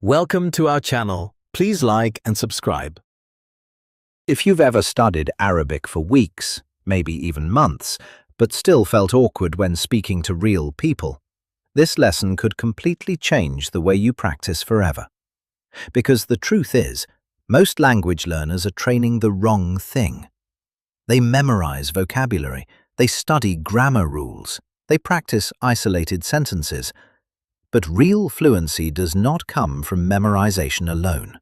Welcome to our channel. Please like and subscribe. If you've ever studied Arabic for weeks, maybe even months, but still felt awkward when speaking to real people, this lesson could completely change the way you practice forever. Because the truth is, most language learners are training the wrong thing. They memorize vocabulary, they study grammar rules, they practice isolated sentences. But real fluency does not come from memorization alone.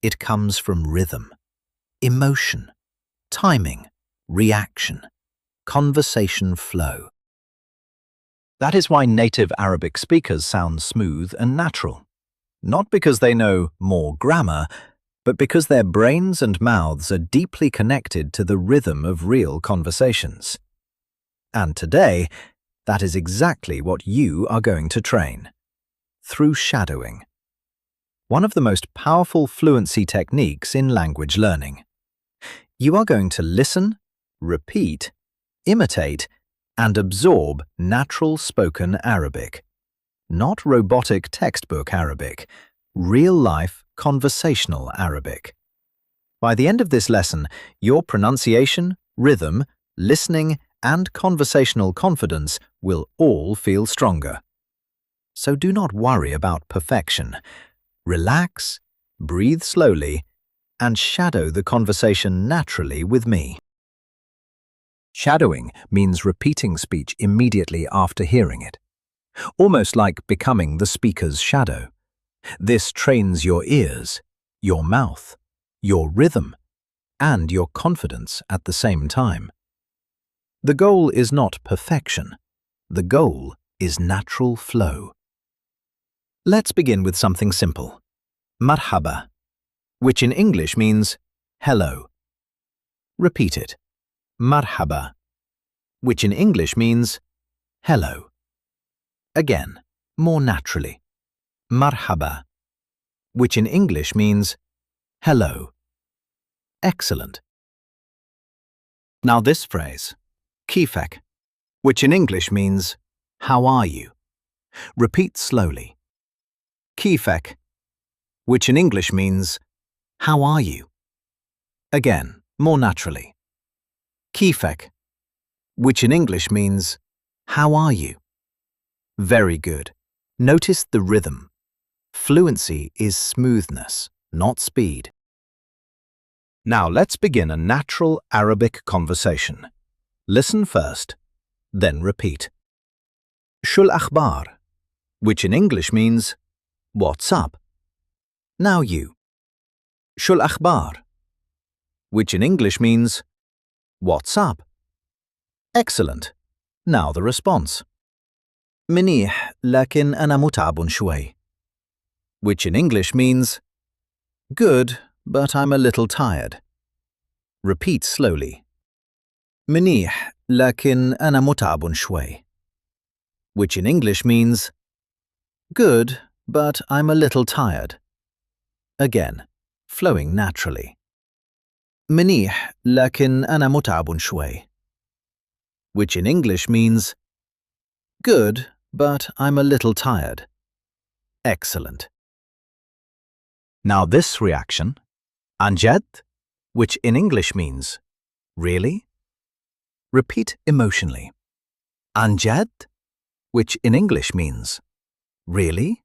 It comes from rhythm, emotion, timing, reaction, conversation flow. That is why native Arabic speakers sound smooth and natural. Not because they know more grammar, but because their brains and mouths are deeply connected to the rhythm of real conversations. And today, that is exactly what you are going to train. Through shadowing. One of the most powerful fluency techniques in language learning. You are going to listen, repeat, imitate, and absorb natural spoken Arabic. Not robotic textbook Arabic, real-life conversational Arabic. By the end of this lesson, your pronunciation, rhythm, listening, and conversational confidence will all feel stronger. So do not worry about perfection. Relax, breathe slowly, and shadow the conversation naturally with me. Shadowing means repeating speech immediately after hearing it, almost like becoming the speaker's shadow. This trains your ears, your mouth, your rhythm, and your confidence at the same time. The goal is not perfection. The goal is natural flow. Let's begin with something simple. Marhaba, which in English means hello. Repeat it. Marhaba, which in English means hello. Again, more naturally. Marhaba, which in English means hello. Excellent. Now this phrase, kifek, which in English means how are you? Repeat slowly. Kifek, which in English means how are you? Again, more naturally. Kifek, which in English means how are you? Very good. Notice the rhythm. Fluency is smoothness, not speed. Now let's begin a natural Arabic conversation. Listen first, then repeat. Shul akhbar, which in English means what's up? Now you. Shul akhbar, which in English means what's up? Excellent. Now the response. منيح لكن أنا متعب شوي, which in English means good, but I'm a little tired. Repeat slowly. منيح لكن أنا متعب شوي, which in English means good, but I'm a little tired. Again, flowing naturally. منيح لكن أنا متعب شوي, which in English means good, but I'm a little tired. Excellent. Now this reaction, anjad, which in English means really? Repeat emotionally. Anjad, which in English means really?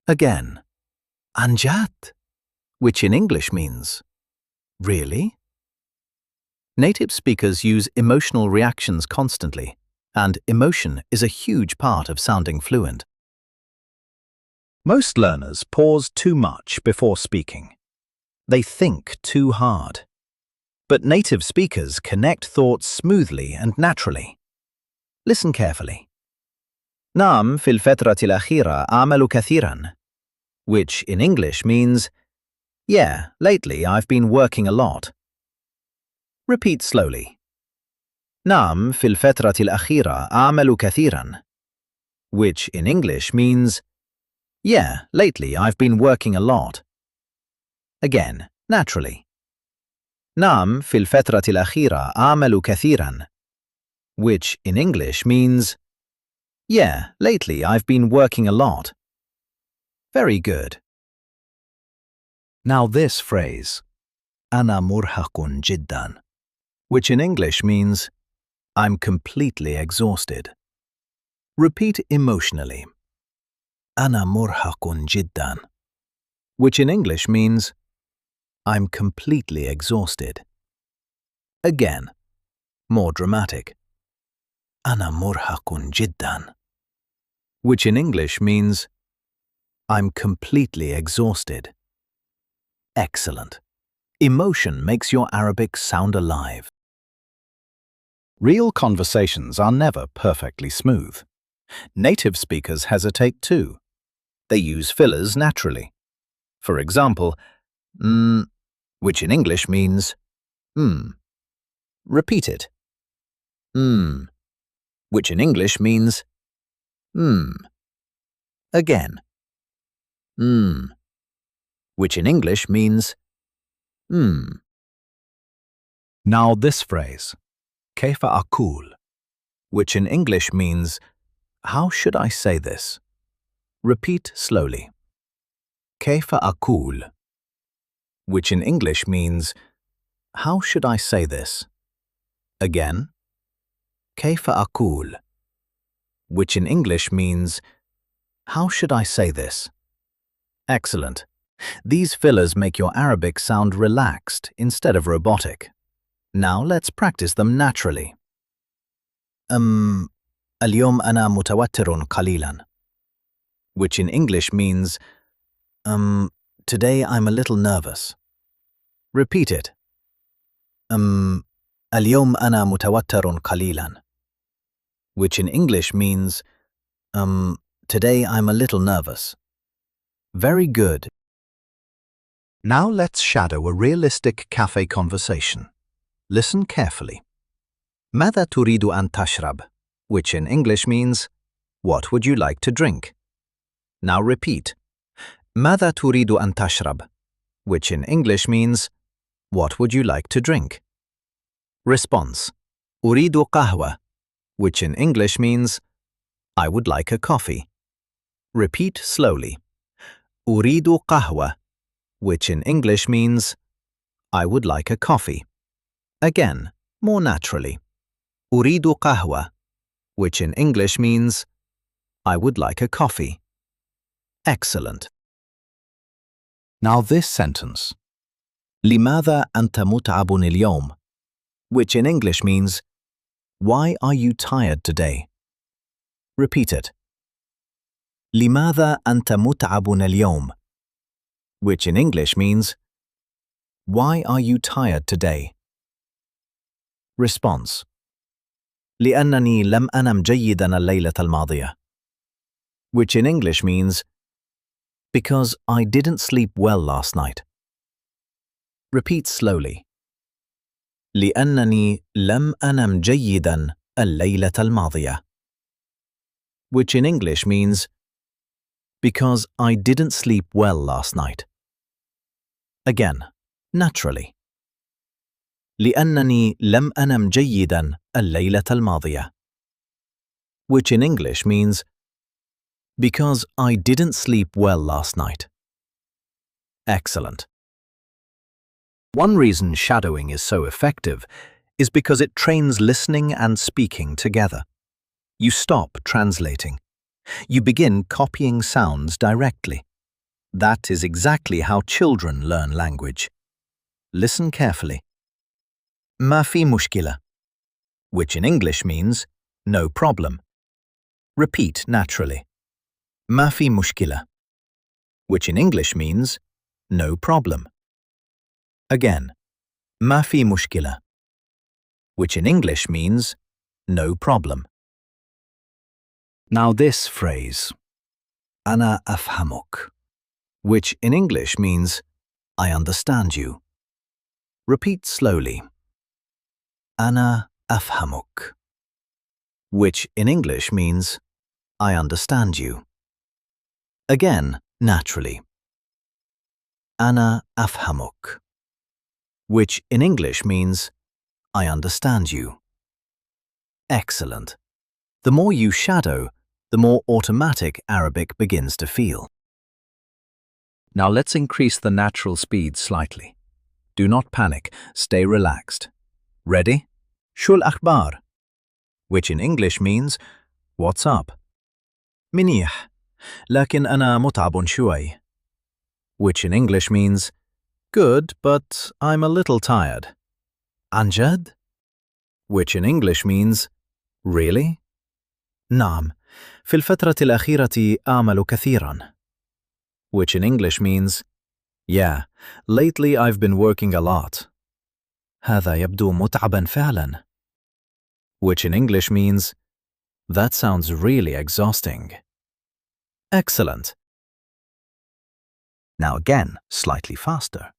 Again. Anjad, which in English means really? Native speakers use emotional reactions constantly, and emotion is a huge part of sounding fluent. Most learners pause too much before speaking. They think too hard. But native speakers connect thoughts smoothly and naturally. Listen carefully. نعم في الفترة الأخيرة أعمل كثيراً, which in English means, yeah, lately I've been working a lot. Repeat slowly. نعم في الفترة الأخيرة أعمل كثيراً, which in English means, yeah, lately I've been working a lot. Again, naturally. نعم في الفترة الأخيرة أعمل كثيراً, which in English means, yeah, lately I've been working a lot. Very good. Now this phrase, أنا مرهق جدا, which in English means I'm completely exhausted. Repeat emotionally. أنا مرهق جدا, which in English means I'm completely exhausted. Again, more dramatic. أنا مرهق جدا, which in English means I'm completely exhausted. Excellent. Emotion makes your Arabic sound alive. Real conversations are never perfectly smooth. Native speakers hesitate too. They use fillers naturally. For example, which in English means Repeat it. Which in English means Again. Which in English means Now this phrase, كيف أقول, which in English means how should I say this? Repeat slowly. كيف أقول, which in English means how should I say this? Again. كيف أقول, which in English means how should I say this? Excellent. These fillers make your Arabic sound relaxed instead of robotic. Now let's practice them naturally. اليوم أنا متوتر قليلا, which in English means today I'm a little nervous. Repeat it. اليوم أنا متوتر قليلا, which in English means today I'm a little nervous. Very good. Now let's shadow a realistic cafe conversation. Listen carefully. ماذا تريد أن تشرب, which in English means what would you like to drink? Now repeat. ماذا تريد أن تشرب, which in English means what would you like to drink? Response. أريد قهوة, which in English means I would like a coffee. Repeat slowly. أريد قهوة, which in English means I would like a coffee. Again, more naturally. أريد قهوة, which in English means I would like a coffee. Excellent. Now this sentence. لماذا أنت متعب اليوم, which in English means why are you tired today? Repeat it. لماذا أنت متعب اليوم, which in English means why are you tired today? Response. لأنني لم أنم جيدا الليلة الماضية, which in English means because I didn't sleep well last night. Repeat slowly. لأنني لم أنم جيدا الليلة الماضية, which in English means because I didn't sleep well last night. Again, naturally. لأنني لم أنم جيدا الليلة الماضية, which in English means because I didn't sleep well last night. Excellent. One reason shadowing is so effective is because it trains listening and speaking together. You stop translating. You begin copying sounds directly. That is exactly how children learn language. Listen carefully. ما في مشكلة, which in English means no problem. Repeat naturally. ما في مشكلة, which in English means no problem. Again. ما في مشكلة, which in English means no problem. Now this phrase, أنا أفهمك, which in English means I understand you. Repeat slowly. أنا أفهمك, which in English means I understand you. Again, naturally. أنا أفهمك, which in English means I understand you. Excellent. The more you shadow, the more automatic Arabic begins to feel. Now let's increase the natural speed slightly. Do not panic, stay relaxed. Ready? شو الأخبار? Which in English means, what's up? منيح، لكن أنا متعب شوي. Which in English means, good, but I'm a little tired. عن جد? Which in English means, really? نعم، في الفترة الأخيرة أعمل كثيراً. Which in English means, yeah, lately I've been working a lot. هذا يبدو متعباً فعلاً. Which in English means, that sounds really exhausting. Excellent. Now again, slightly faster.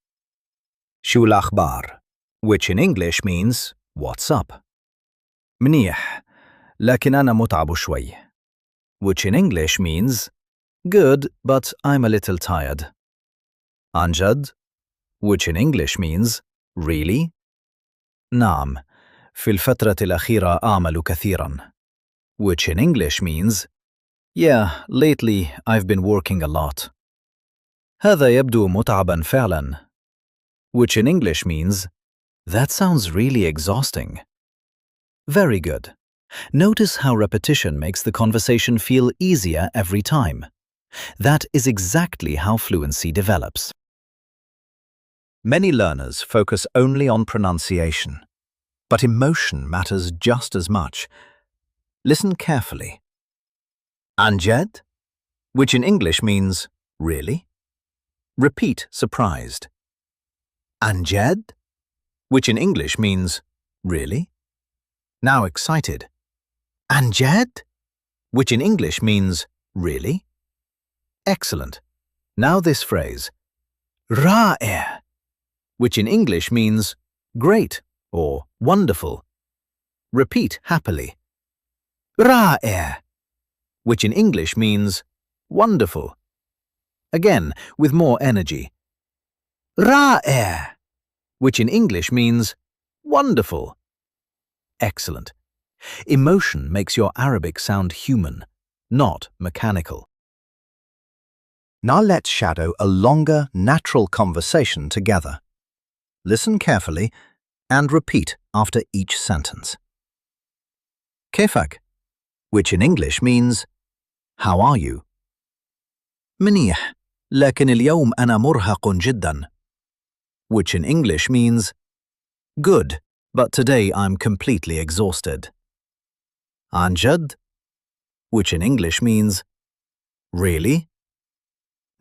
شو الأخبار? Which in English means, what's up? منيح، لكن أنا متعب شوي. Which in English means, good, but I'm a little tired. عن جد? Which in English means, really? نعم، في الفترة الأخيرة أعمل كثيراً. Which in English means, yeah, lately I've been working a lot. هذا يبدو متعباً فعلاً. Which in English means, that sounds really exhausting. Very good. Notice how repetition makes the conversation feel easier every time. That is exactly how fluency develops. Many learners focus only on pronunciation, but emotion matters just as much. Listen carefully. عن جد? Which in English means, really? Repeat, surprised. عن جد? Which in English means, really? Now excited. عن جد? Which in English means, really? Excellent. Now this phrase, رائع, which in English means, great or wonderful. Repeat happily. رائع, which in English means, wonderful. Again, with more energy. رائع, which in English means, wonderful. Excellent. Emotion makes your Arabic sound human, not mechanical. Now let's shadow a longer, natural conversation together. Listen carefully and repeat after each sentence. كيفك? Which in English means, how are you? منيح، لكن اليوم أنا مرهق جدا. Which in English means, good, but today I'm completely exhausted. عن جد? Which in English means, really?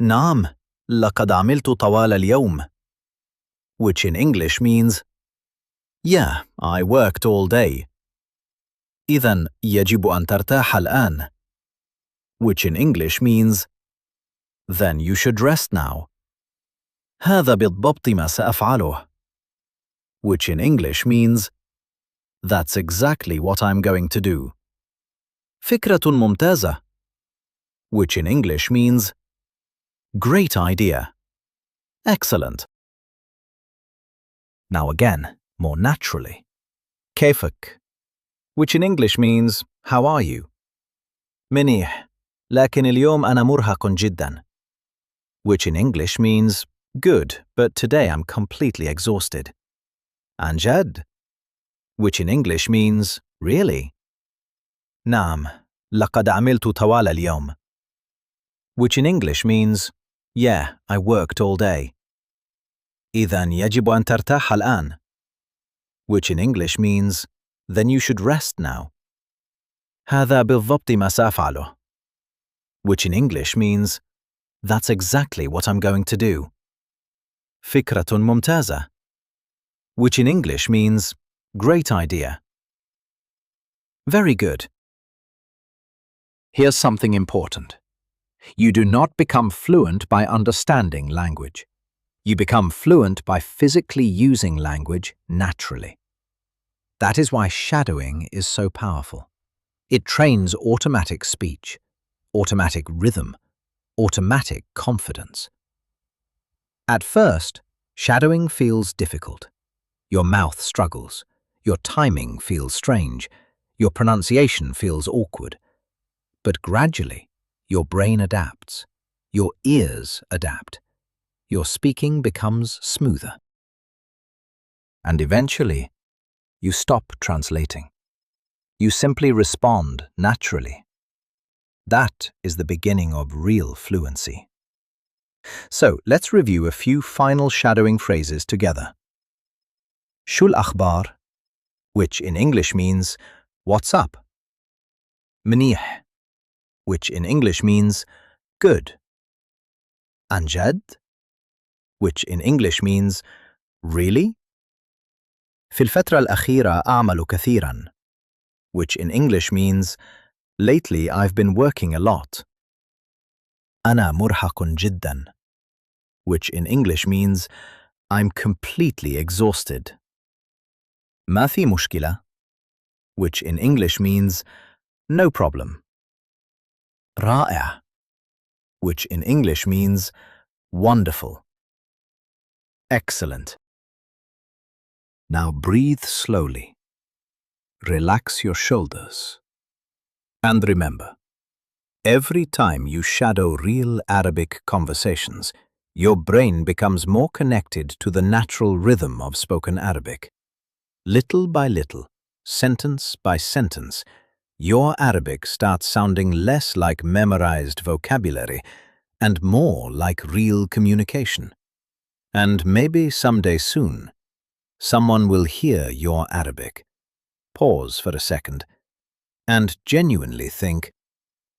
نعم، لقد عملت طوال اليوم. Which in English means, yeah, I worked all day. إذن يجب أن ترتاح الآن. Which in English means, then you should rest now. هذا بالضبط ما سأفعله. Which in English means, that's exactly what I'm going to do. فكرة ممتازة. Which in English means, great idea. Excellent. Now again, more naturally. كيفك? Which in English means, how are you? منيح، لكن اليوم أنا مرهق جدا. Which in English means, good, but today I'm completely exhausted. عن جد? Which in English means, really? نعم، لقد عملت طوال اليوم. Which in English means, yeah, I worked all day. إذن يجب أن ترتاح الآن. Which in English means, then you should rest now. هذا بالضبط ما سأفعله. Which in English means, that's exactly what I'm going to do. فكرة ممتازة. Which in English means, great idea. Very good. Here's something important. You do not become fluent by understanding language. You become fluent by physically using language naturally. That is why shadowing is so powerful. It trains automatic speech, automatic rhythm, automatic confidence. At first, shadowing feels difficult. Your mouth struggles, your timing feels strange, your pronunciation feels awkward. But gradually, your brain adapts, your ears adapt, your speaking becomes smoother. And eventually, you stop translating. You simply respond naturally. That is the beginning of real fluency. So, let's review a few final shadowing phrases together. Shul akhbar, which in English means, what's up? Manih, which in English means, good. Anjad, which in English means, really? في الفترة الأخيرة أعمل كثيراً, which in English means, lately I've been working a lot. أنا مرهق جداً, which in English means, I'm completely exhausted. ما في مشكلة, which in English means, no problem. رائع, which in English means, wonderful. Excellent. Now breathe slowly. Relax your shoulders. And remember, every time you shadow real Arabic conversations, your brain becomes more connected to the natural rhythm of spoken Arabic. Little by little, sentence by sentence, your Arabic starts sounding less like memorized vocabulary and more like real communication. And maybe someday soon, someone will hear your Arabic, pause for a second, and genuinely think,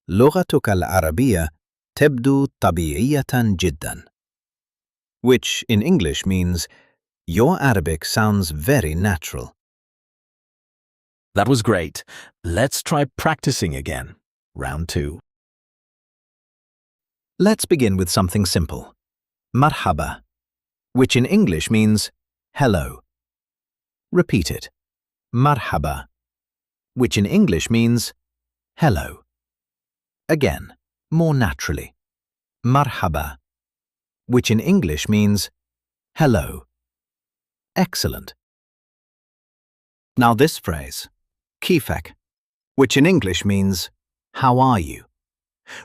لغتك العربية تبدو طبيعية جدا, which in English means, your Arabic sounds very natural. That was great. Let's try practicing again. Round 2. Let's begin with something simple. Marhaba, which in English means, hello. Repeat it. Marhaba, which in English means, hello. Again, more naturally. Marhaba, which in English means, hello. Excellent. Now this phrase, kifek, which in English means, how are you?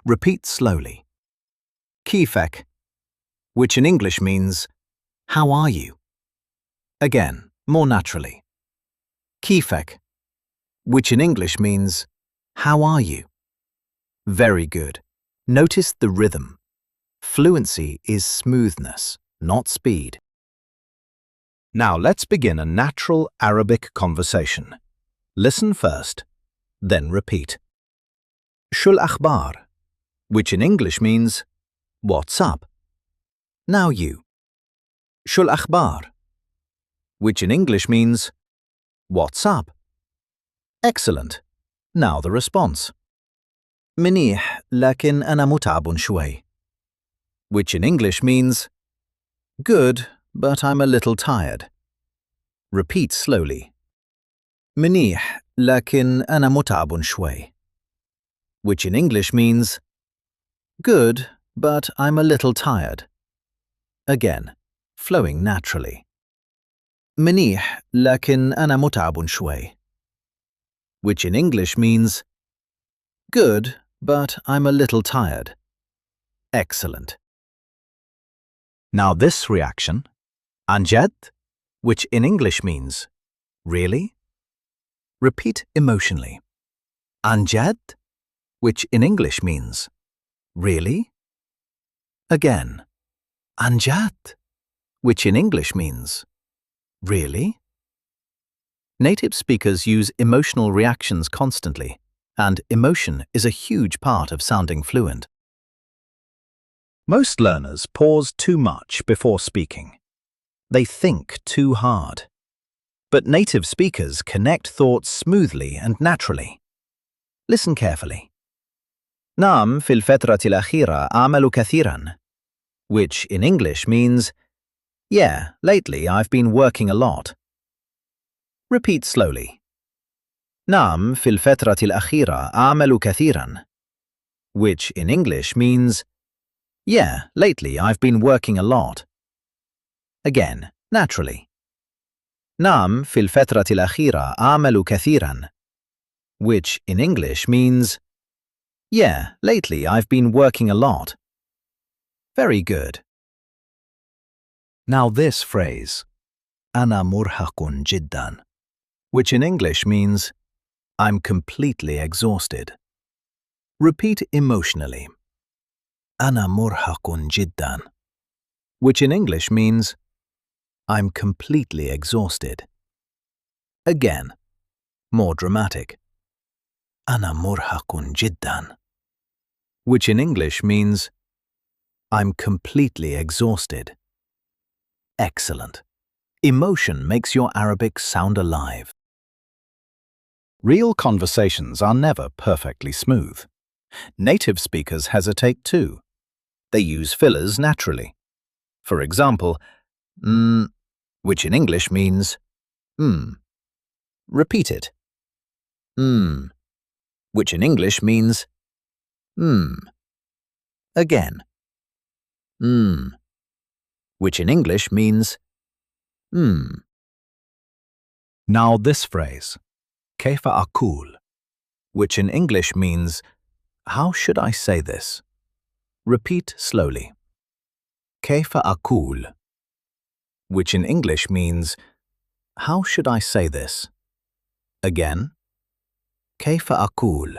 Repeat slowly. Kifek, which in English means, how are you? Again, more naturally. Kifek, which in English means, how are you? Very good. Notice the rhythm. Fluency is smoothness, not speed. Now let's begin a natural Arabic conversation. Listen first, then repeat. Shul akhbar, which in English means, what's up? Now you. Shul akhbar, which in English means, what's up? Excellent. Now the response. منيح لكن أنا متعب شوي, which in English means, good, but I'm a little tired. Repeat slowly. منيح لكن أنا متعب شوي, which in English means, good, but I'm a little tired. Again, flowing naturally. منيح لكن أنا متعب شوي, which in English means, good, but I'm a little tired. Excellent. Now this reaction, anjad, which in English means, really? Repeat emotionally. Anjad, which in English means, really? Again, anjad, which in English means, really? Native speakers use emotional reactions constantly, and emotion is a huge part of sounding fluent. Most learners pause too much before speaking. They think too hard. But native speakers connect thoughts smoothly and naturally. Listen carefully. نعم في الفترة الأخيرة أعمل كثيراً, which in English means, yeah, lately I've been working a lot. Repeat slowly. نعم في الفترة الأخيرة أعمل كثيراً, which in English means, yeah, lately I've been working a lot. Again, naturally. نعم في الفترة الأخيرة أعمل كثيراً, which in English means, yeah, lately I've been working a lot. Very good. Now this phrase, أنا مرهق جدا, which in English means I'm completely exhausted. Repeat emotionally. أنا مرهق جدا, which in English means I'm completely exhausted. Again, more dramatic. أنا مرهق جدا, which in English means I'm completely exhausted. Excellent. Emotion makes your Arabic sound alive. Real conversations are never perfectly smooth. Native speakers hesitate too. They use fillers naturally. For example, which in English means Repeat it. Which in English means Again. Which in English means Now this phrase, كيف أقول, which in English means how should I say this? Repeat slowly. كيف أقول, which in English means how should I say this? Again. كيف أقول,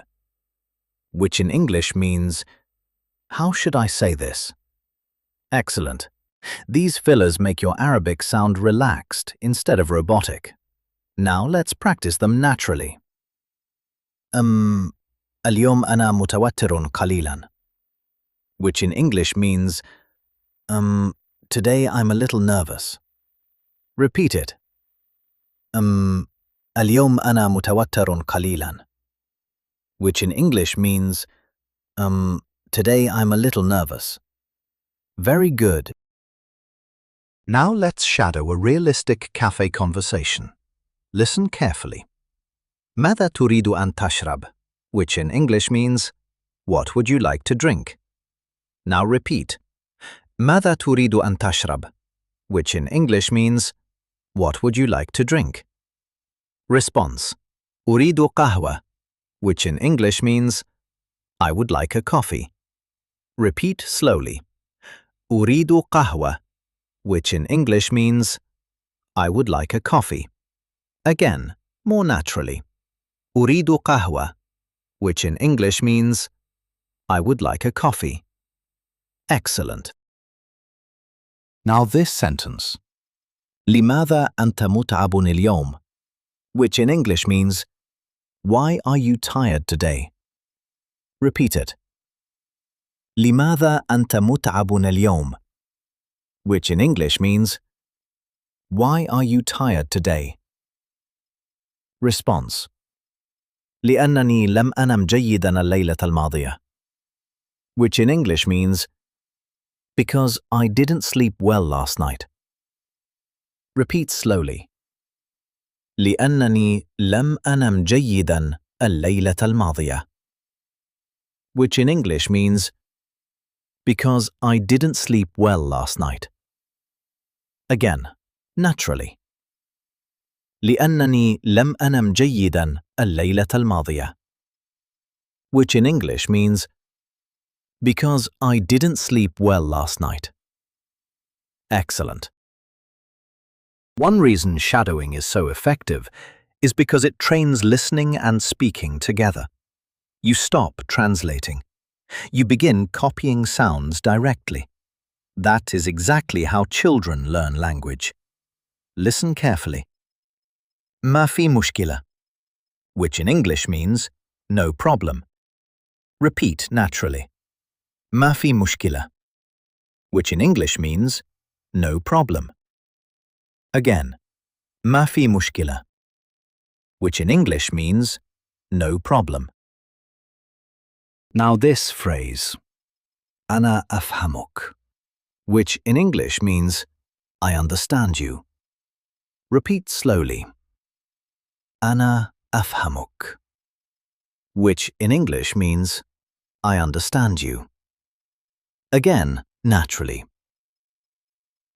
which in English means how should I say this? Excellent. These fillers make your Arabic sound relaxed instead of robotic. Now let's practice them naturally. اليوم أنا متوتر قليلا, which in English means today I'm a little nervous. Repeat it. اليوم أنا متوتر قليلا, which in English means today I'm a little nervous. Very good. Now let's shadow a realistic cafe conversation. Listen carefully. ماذا تريد أن تشرب, which in English means what would you like to drink? Now repeat. ماذا تريد أن تشرب, which in English means what would you like to drink? Response. أريد قهوة, which in English means I would like a coffee. Repeat slowly. أريد قهوة, which in English means I would like a coffee. Again, more naturally. أريد قهوة, which in English means I would like a coffee. Excellent. Now this sentence. لماذا أنت متعب اليوم, which in English means why are you tired today? Repeat it. لماذا أنت متعب اليوم, which in English means why are you tired today? Response. لأنني لم أنم جيدا الليلة الماضية, which in English means because I didn't sleep well last night. Repeat slowly. لأنني لم أنم جيدا الليلة الماضية, which in English means because I didn't sleep well last night. Again, naturally. لأنني لم أنم جيدا الليلة الماضية, which in English means because I didn't sleep well last night. Excellent. One reason shadowing is so effective is because it trains listening and speaking together. You stop translating. You begin copying sounds directly. That is exactly how children learn language. Listen carefully. ما في مشكلة, which in English means no problem. Repeat naturally. ما في مشكلة, which in English means no problem. Again. ما في مشكلة, which in English means no problem. Now this phrase, أنا أفهمك, which in English means I understand you. Repeat slowly. أنا أفهمك, which in English means I understand you. Again, naturally.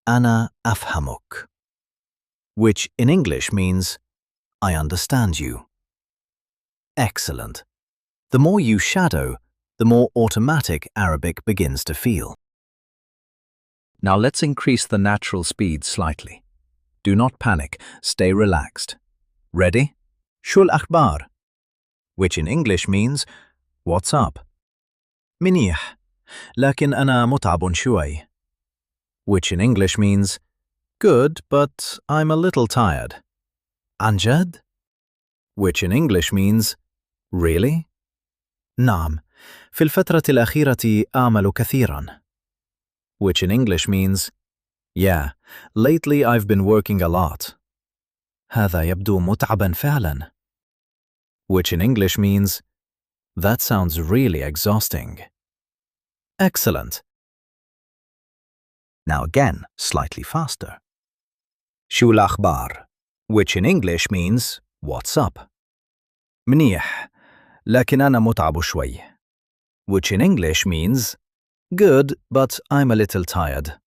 أنا أفهمك, which in English means I understand you. Excellent. The more you shadow, the more automatic Arabic begins to feel. Now let's increase the natural speed slightly. Do not panic, stay relaxed. Ready? شو الأخبار? Which in English means, what's up? منيح، لكن أنا متعب شوي. Which in English means, good, but I'm a little tired. عن جد? Which in English means, really? نعم، في الفترة الأخيرة أعمل كثيراً. Which in English means, yeah, lately I've been working a lot. هذا يبدو متعباً فعلاً. Which in English means, that sounds really exhausting. Excellent. Now again, slightly faster. شو الأخبار? Which in English means, what's up? منيح، لكن أنا متعب شوي. Which in English means, good, but I'm a little tired.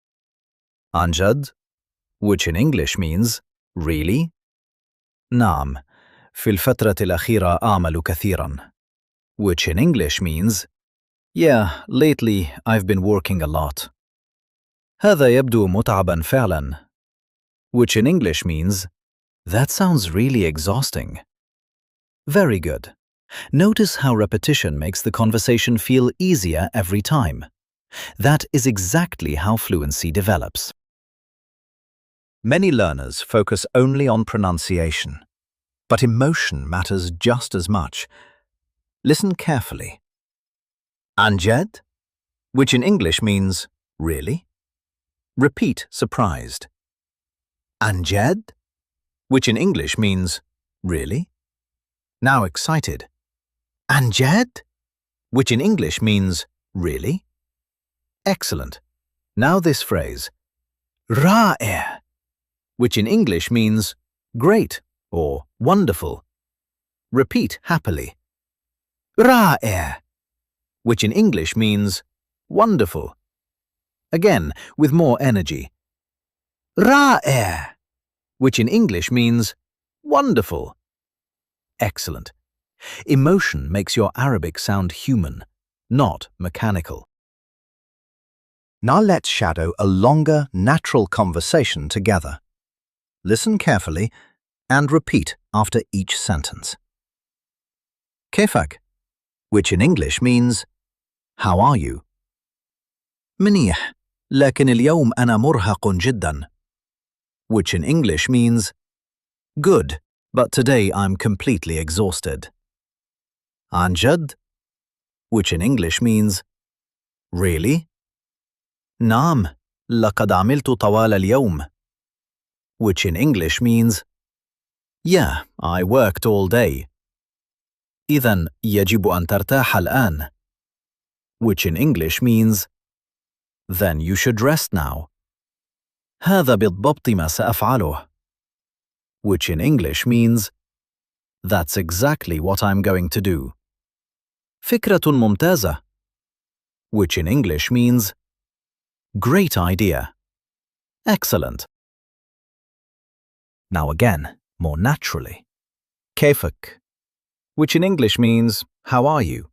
عن جد? Which in English means, really? نعم، في الفترة الأخيرة أعمل كثيراً. Which in English means, yeah, lately I've been working a lot. هذا يبدو متعباً فعلاً. Which in English means, that sounds really exhausting. Very good. Notice how repetition makes the conversation feel easier every time. That is exactly how fluency develops. Many learners focus only on pronunciation, but emotion matters just as much. Listen carefully. عن جد? Which in English means, really? Repeat, surprised. عن جد? Which in English means, really? Now excited. عن جد? Which in English means, really? Excellent. Now this phrase, رائع, which in English means, great or wonderful. Repeat happily. رائع, which in English means, wonderful. Again, with more energy. رائع, which in English means, wonderful. Excellent. Emotion makes your Arabic sound human, not mechanical. Now let's shadow a longer, natural conversation together. Listen carefully and repeat after each sentence. كيفك? Which in English means, how are you? منيح، لكن اليوم أنا مرهق جدا. Which in English means, good, but today I'm completely exhausted. عن جد? Which in English means, really? نعم، لقد عملت طوال اليوم. Which in English means, yeah, I worked all day. إذن يجب أن ترتاح الآن. Which in English means, then you should rest now. هذا بالضبط ما سأفعله. Which in English means, that's exactly what I'm going to do. فكرة ممتازة. Which in English means, great idea. Excellent. Now again, more naturally. كيفك? Which in English means, how are you?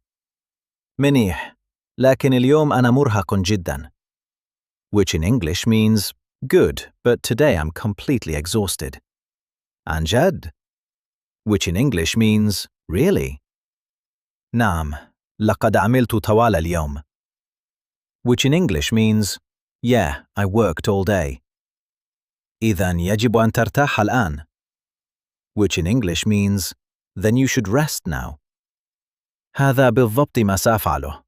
منيح، لكن اليوم أنا مرهق جدا. Which in English means, good, but today I'm completely exhausted. عن جد? Which in English means, really? نعم، لقد عملت طوال اليوم. Which in English means, yeah, I worked all day. إذن يجب أن ترتاح الآن. Which in English means, then you should rest now. هذا بالضبط ما سأفعله.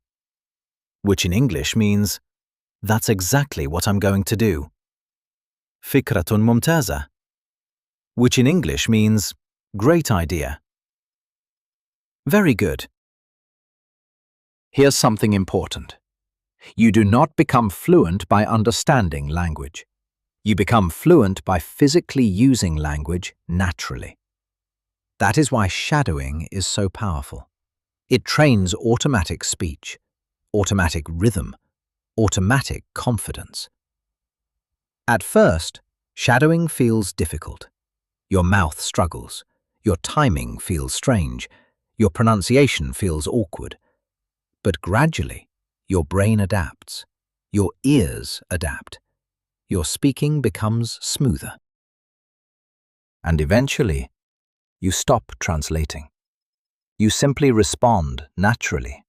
Which in English means, that's exactly what I'm going to do. فكرة ممتازة. Which in English means, great idea. Very good. Here's something important. You do not become fluent by understanding language. You become fluent by physically using language naturally. That is why shadowing is so powerful. It trains automatic speech, automatic rhythm, automatic confidence. At first, shadowing feels difficult. Your mouth struggles, your timing feels strange, your pronunciation feels awkward. But gradually, your brain adapts, your ears adapt, your speaking becomes smoother. And eventually, you stop translating. You simply respond naturally.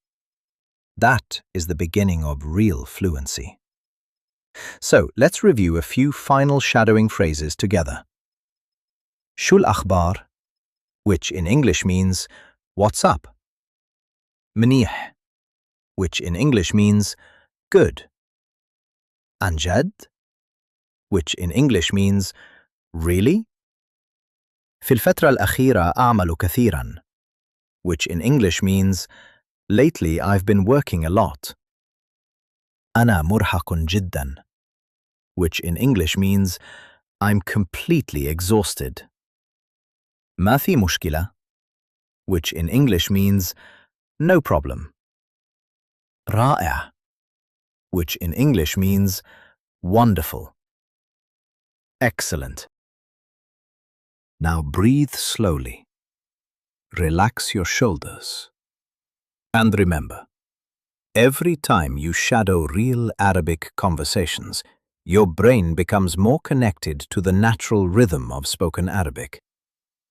That is the beginning of real fluency. So, let's review a few final shadowing phrases together. Shul akhbar, which in English means, what's up? Mnih, which in English means, good. Anjad, which in English means, really? في الفترة الأخيرة أعمل كثيراً, which in English means, lately I've been working a lot. أنا مرهق جداً, which in English means, I'm completely exhausted. ما في مشكلة, which in English means, no problem. رائع, which in English means, wonderful. Excellent. Now breathe slowly. Relax your shoulders. And remember, every time you shadow real Arabic conversations, your brain becomes more connected to the natural rhythm of spoken Arabic.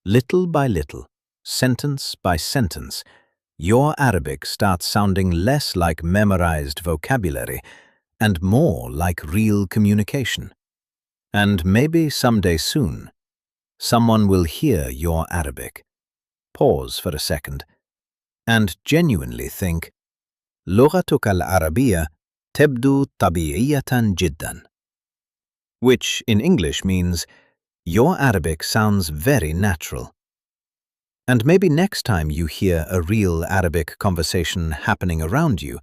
Little by little, sentence by sentence, your Arabic starts sounding less like memorized vocabulary and more like real communication. And maybe someday soon, someone will hear your Arabic, pause for a second, and genuinely think, لغتك العربية تبدو طبيعية جدا, which in English means, your Arabic sounds very natural. And maybe next time you hear a real Arabic conversation happening around you,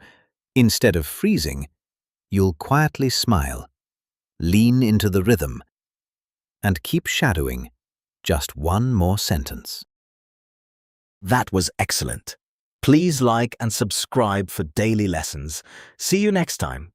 instead of freezing, you'll quietly smile, lean into the rhythm, and keep shadowing just one more sentence. That was excellent. Please like and subscribe for daily lessons. See you next time.